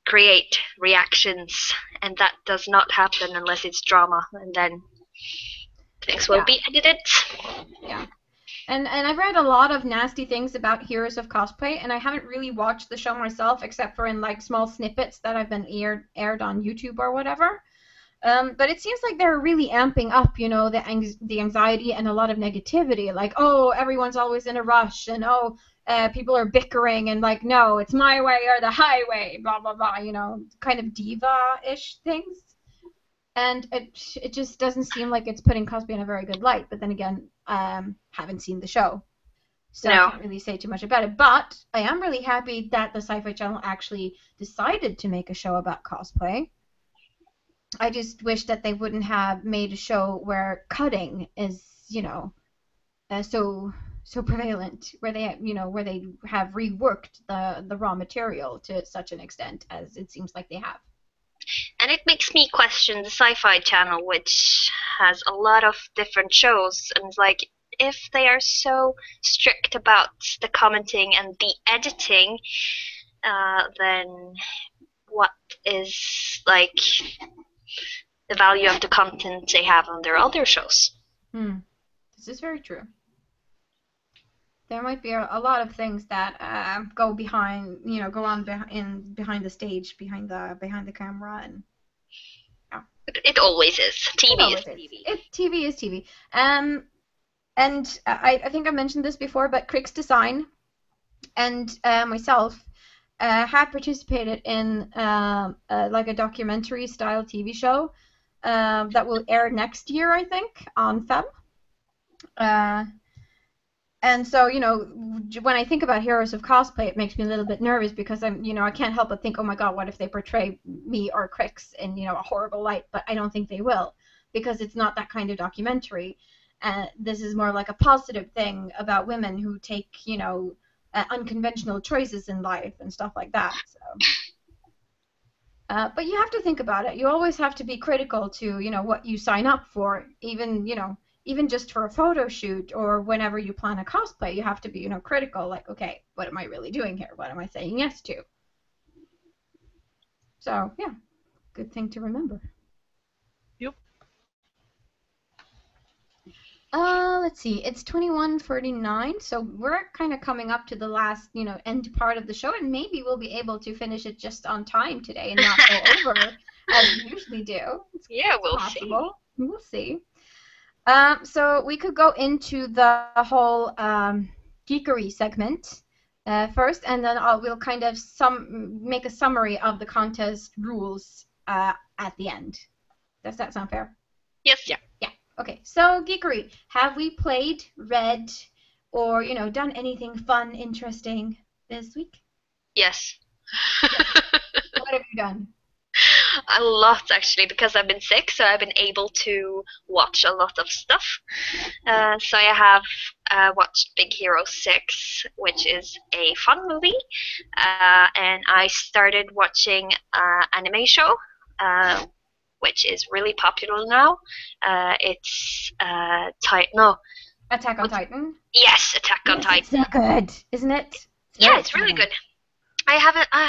create reactions, and that does not happen unless it's drama, and then things will be edited. Yeah. And I've read a lot of nasty things about Heroes of Cosplay, and I haven't really watched the show myself except for in small snippets that have been aired on YouTube or whatever. But it seems like they're really amping up, the anxiety and a lot of negativity. Like, oh, everyone's always in a rush, and people are bickering, and no, it's my way or the highway, blah blah blah. Kind of diva-ish things. And it just doesn't seem like it's putting cosplay in a very good light. But then again, haven't seen the show, so I can't really say too much about it. But I am really happy that the Sci-Fi Channel actually decided to make a show about cosplay. I just wish that they wouldn't have made a show where cutting is, so prevalent, where they have reworked the raw material to such an extent as it seems like they have. And it makes me question the Sci-Fi Channel, which has a lot of different shows, and if they are so strict about the commenting and the editing, then what is the value of the content they have on their other shows? This is very true. There might be a lot of things that go behind, go on behind the stage, behind the camera, and it always is. TV is TV. TV is TV. And I think I mentioned this before, but Crix Design and myself have participated in a documentary style TV show that will air next year, I think, on Fem. And so, when I think about Heroes of Cosplay, it makes me a little bit nervous because I can't help but think, oh my God, what if they portray me or Crix in, a horrible light? But I don't think they will, because it's not that kind of documentary. This is more like a positive thing about women who take, unconventional choices in life and stuff like that. So, but you have to think about it. You always have to be critical to, what you sign up for, even just for a photo shoot or whenever you plan a cosplay, you have to be, critical. Okay, what am I really doing here? What am I saying yes to? So, yeah, good thing to remember. Yep. Let's see. It's 21:49, so we're kind of coming up to the last, end part of the show, and maybe we'll be able to finish it just on time today and not go over as we usually do. Yeah, we'll possible. See. We'll see. So we could go into the whole geekery segment first, and then we'll kind of make a summary of the contest rules at the end. Does that sound fair? Yes. Yeah. Okay, so Geekery, have we played, read, or done anything fun, interesting this week? Yes. What have you done? A lot actually, because I've been sick, so I've been able to watch a lot of stuff. So I have watched Big Hero 6, which is a fun movie, and I started watching anime show, which is really popular now. It's no, Attack on Titan? yes, Attack on Yes, Titan. it's so good, isn't it? Yeah, it's really good. I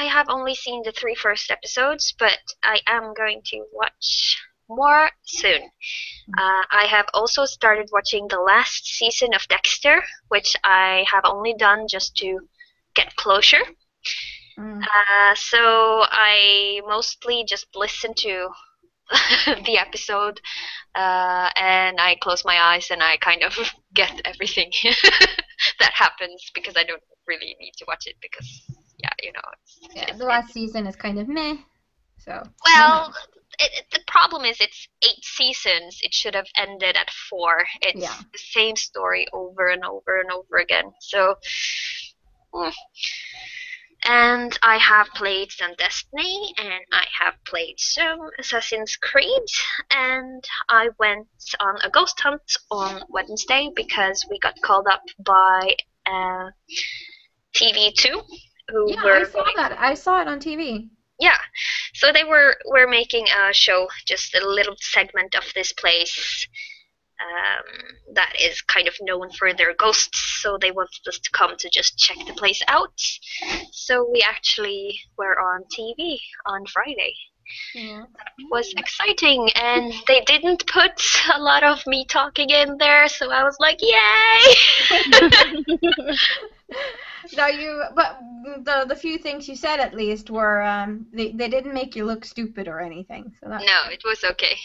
have only seen the 3 first episodes, but I am going to watch more soon. I have also started watching the last season of Dexter, which I have only done just to get closure. So I mostly just listen to the episode, and I close my eyes and I kind of get everything that happens, because I don't really need to watch it, because the last season is kind of meh. So well, the problem is it's 8 seasons. It should have ended at 4. It's the same story over and over and over again. So, and I have played some Destiny, and I have played some Assassin's Creed, and I went on a ghost hunt on Wednesday because we got called up by TV2. I saw that. I saw it on TV. Yeah, so they were making a show, just a little segment of this place that is kind of known for their ghosts, so they wanted us to come to just check the place out. So we actually were on TV on Friday. Yeah. That was exciting, and they didn't put a lot of me talking in there, so I was like, yay! But the few things you said at least were they didn't make you look stupid or anything. So that's no, it was okay.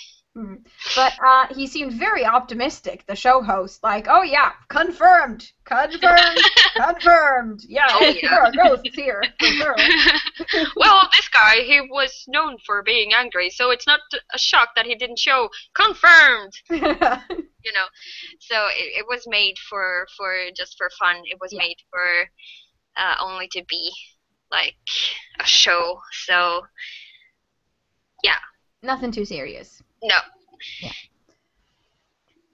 But he seemed very optimistic, the show host. Like, oh yeah, confirmed. Yeah, oh, yeah. There are ghosts here. For sure. Well, this guy, he was known for being angry, so it's not a shock that he didn't show. Confirmed. So it was made for just for fun. It was made for only to be like a show. So yeah. Nothing too serious. No. Yeah.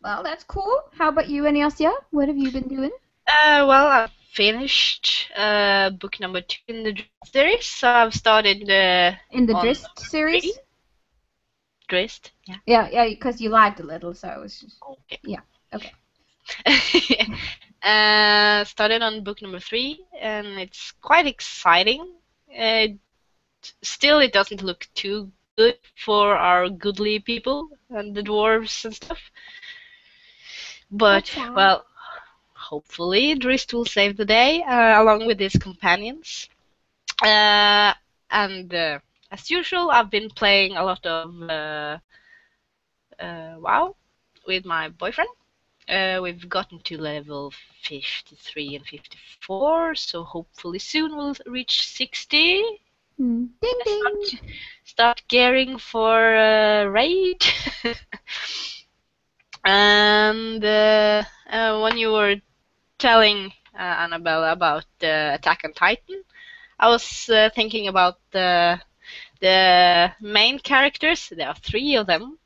Well, that's cool. How about you, Anastasia? What have you been doing? Well, I've finished book number 2 in the Drizzt series, so I've started in the Drizzt series. Drizzt, yeah. Yeah, because you lagged a little, so it was just... Okay. Yeah, okay. Started on book number 3, and it's quite exciting. Still, it doesn't look too good for our goodly people and the dwarves and stuff. But, well, hopefully Drizzt will save the day along with his companions. And as usual, I've been playing a lot of WoW with my boyfriend. We've gotten to level 53 and 54, so hopefully soon we'll reach 60. Ding ding! Start gearing for raid. And when you were telling Annabelle about Attack on Titan, I was thinking about the main characters. There are 3 of them.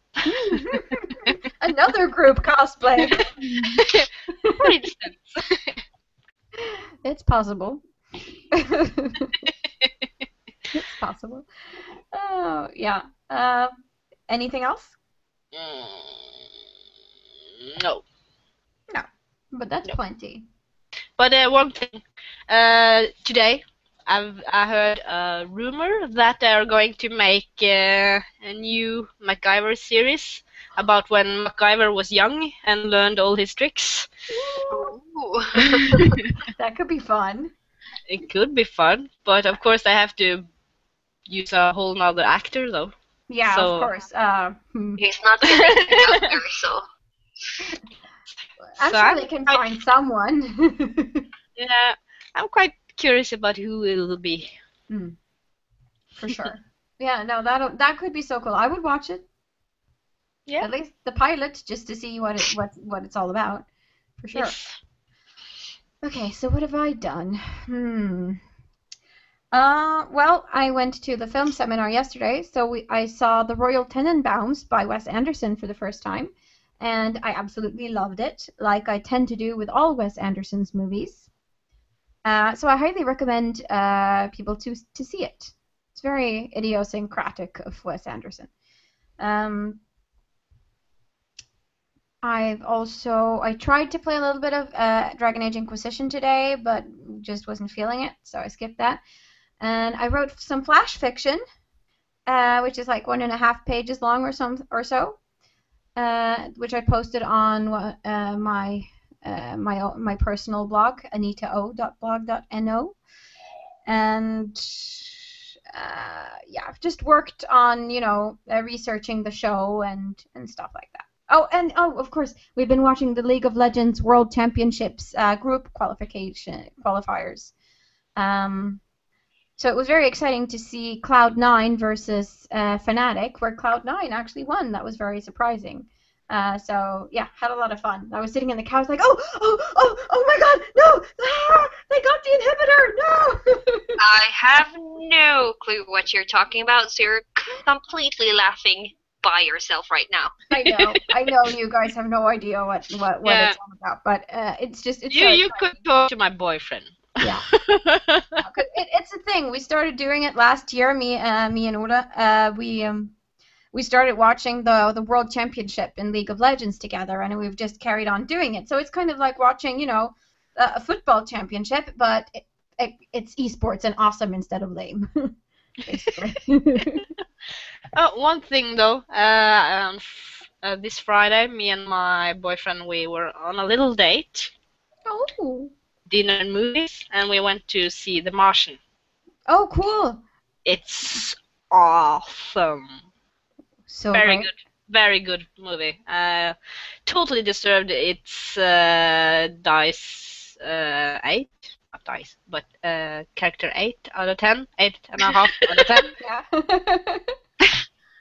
Another group cosplay. For instance. It's possible. It's possible. Oh, yeah. Anything else? No. No. But that's plenty. But one thing. Today, I heard a rumor that they are going to make a new MacGyver series about when MacGyver was young and learned all his tricks. Ooh. That could be fun. It could be fun, but of course I have to use a whole nother actor, though. Yeah, so... of course. He's not the main actor, so... I'm sure they can find someone. Yeah, I'm quite curious about who it will be. For sure. Yeah, no, that could be so cool. I would watch it. Yeah. At least the pilot, just to see what it's all about, for sure. Yes. Okay, so what have I done? Well, I went to the film seminar yesterday, so I saw The Royal Tenenbaums by Wes Anderson for the first time, and I absolutely loved it, like I tend to do with all Wes Anderson's movies. So I highly recommend people to see it. It's very idiosyncratic of Wes Anderson. I tried to play a little bit of Dragon Age Inquisition today, but just wasn't feeling it, so I skipped that. And I wrote some flash fiction, which is like 1.5 pages long or so, which I posted on my personal blog, anitao.blog.no, and yeah, I've just worked on researching the show and stuff like that. Oh, and of course, we've been watching the League of Legends World Championships group qualifiers. So it was very exciting to see Cloud9 versus Fnatic, where Cloud9 actually won. That was very surprising. So yeah, had a lot of fun. I was sitting in the couch like, oh my God, no! Ah, they got the inhibitor, no! I have no clue what you're talking about, so you're completely laughing by yourself right now. I know you guys have no idea what it's all about, but it's so you could talk to my boyfriend. Yeah. It's a thing. We started doing it last year, me and Oda. We started watching the World Championship in League of Legends together, and we've just carried on doing it. So it's kind of like watching, a football championship, but it's esports and awesome instead of lame. One thing though, this Friday, me and my boyfriend, we were on a little date. Oh. Dinner and movies, and we went to see The Martian. Oh, cool! It's awesome. So very good movie. Totally deserved its dice 8, not dice, but character 8 out of 10, 8.5 out of 10. Yeah.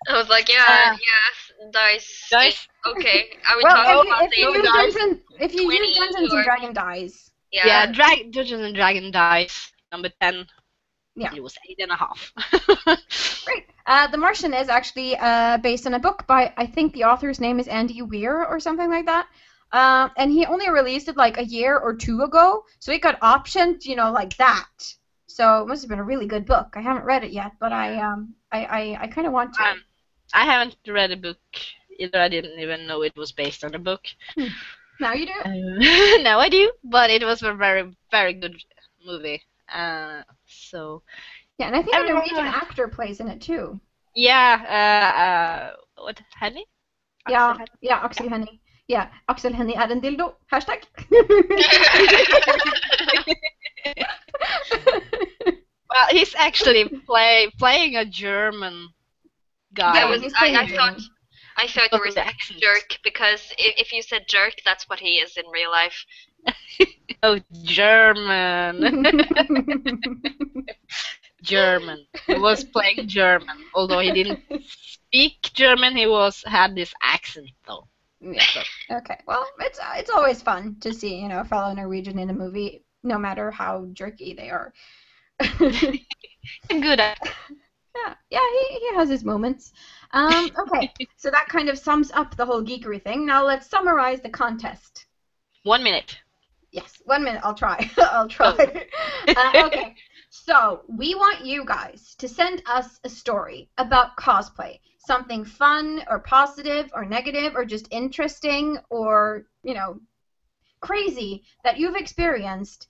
I was like, yes, dice. Okay, I would talk about if you use Dungeons and Dragon dice. Yeah, Dungeons and Dragon dice number 10. Yeah, it was 8.5. Great. The Martian is actually based on a book by, I think the author's name is Andy Weir or something like that. And he only released it like a year or two ago, so it got optioned, like that. So it must have been a really good book. I haven't read it yet, but I kind of want to. I haven't read a book either. I didn't even know it was based on a book. Now you do? Now I do, but it was a very, very good movie. So. Yeah, and I think a Norwegian actor plays in it too. Yeah. What? Henny? Yeah, Axel Henny. Yeah, Axel Henny er en dildo. Hashtag. Well, he's actually playing a German guy. I thought you were saying jerk, because if you said jerk, that's what he is in real life. Oh, German. German. He was playing German, although he didn't speak German. He had this accent though. Yeah. Okay. Well, it's always fun to see a fellow Norwegian in a movie, no matter how jerky they are. Good. Yeah, he has his moments. Okay, so that kind of sums up the whole geekery thing. Now let's summarize the contest. 1 minute. Yes, 1 minute. I'll try. I'll try. Okay, so we want you guys to send us a story about cosplay. Something fun or positive or negative or just interesting or, crazy that you've experienced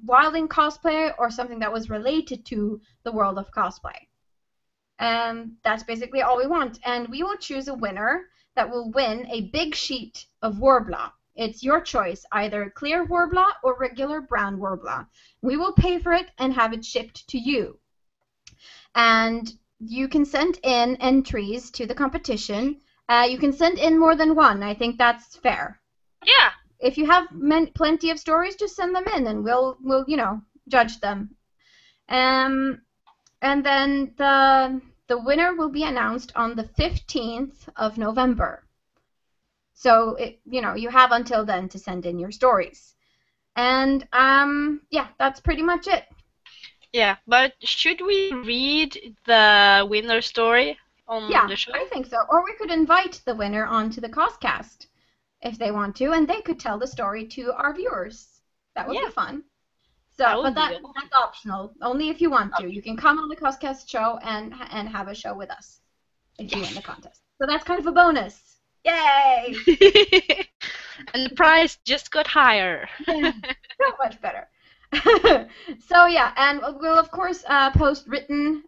while in cosplay, or something that was related to the world of cosplay. That's basically all we want. And we will choose a winner that will win a big sheet of Worbla. It's your choice, either clear Worbla or regular brown Worbla. We will pay for it and have it shipped to you. And you can send in entries to the competition. You can send in more than one. I think that's fair. Yeah. If you have plenty of stories, just send them in, and we'll judge them. And then the the winner will be announced on the 15th of November. So, you have until then to send in your stories. And, yeah, that's pretty much it. Yeah, but should we read the winner story on the show? I think so. Or we could invite the winner onto the CosCast if they want to, and they could tell the story to our viewers. That would be fun. So, but that's optional. Only if you want to. You can come on the CosCast show and have a show with us if you win the contest. So that's kind of a bonus. Yay! And the prize just got higher. Yeah, so much better. So yeah, and we'll of course post written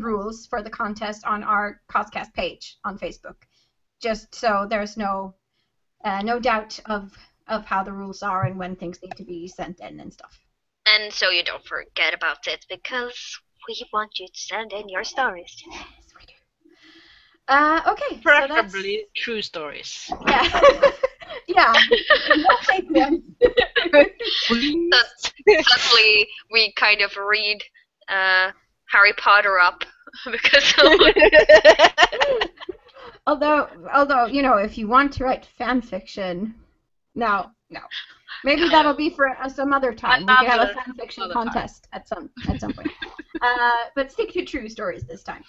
rules for the contest on our CosCast page on Facebook, just so there's no doubt of how the rules are and when things need to be sent in and stuff. And so you don't forget about it, because we want you to send in your stories. Yes, we do. Okay. Preferably true stories. Yeah. Yeah. No fake ones. Suddenly we kind of read Harry Potter up because although if you want to write fan fiction, no. Maybe that'll be for some other time. We could have a fan fiction contest at some point. But stick to true stories this time.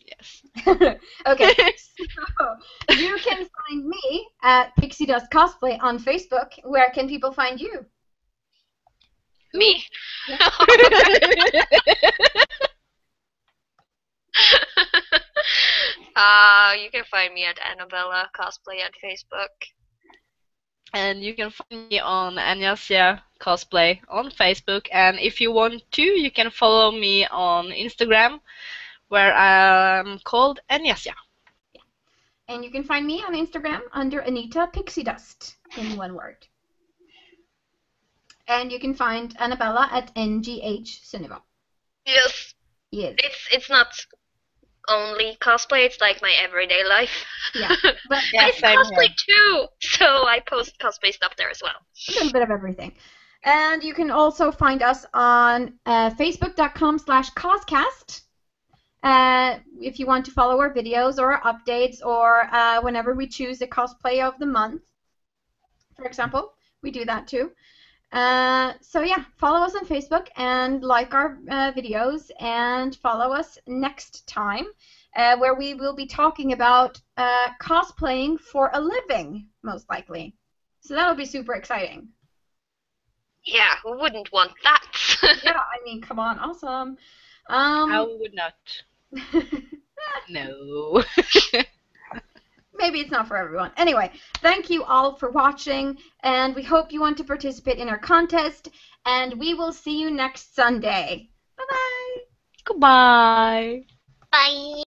Yes. Okay. So you can find me at Pixie Dust Cosplay on Facebook. Where can people find you? Me. You can find me at Annabella Cosplay on Facebook. And you can find me on Anyasia Cosplay on Facebook. And if you want to, you can follow me on Instagram, where I'm called Anyasia. Yeah. And you can find me on Instagram under Anita Pixie Dust in one word. And you can find Annabella at NGH Sunniva. Yes. Yes. It's not only cosplay, it's like my everyday life. Yeah. But it's cosplay too, so I post cosplay stuff there as well. A little bit of everything. And you can also find us on facebook.com/CosCast if you want to follow our videos or our updates, or whenever we choose a cosplay of the month, for example. We do that too. So yeah, follow us on Facebook and like our videos, and follow us next time where we will be talking about cosplaying for a living, most likely. So that'll be super exciting. Yeah, who wouldn't want that? Yeah, I mean, come on, awesome. I would not. No. Maybe it's not for everyone. Anyway, thank you all for watching, and we hope you want to participate in our contest, and we will see you next Sunday. Bye-bye. Goodbye. Bye.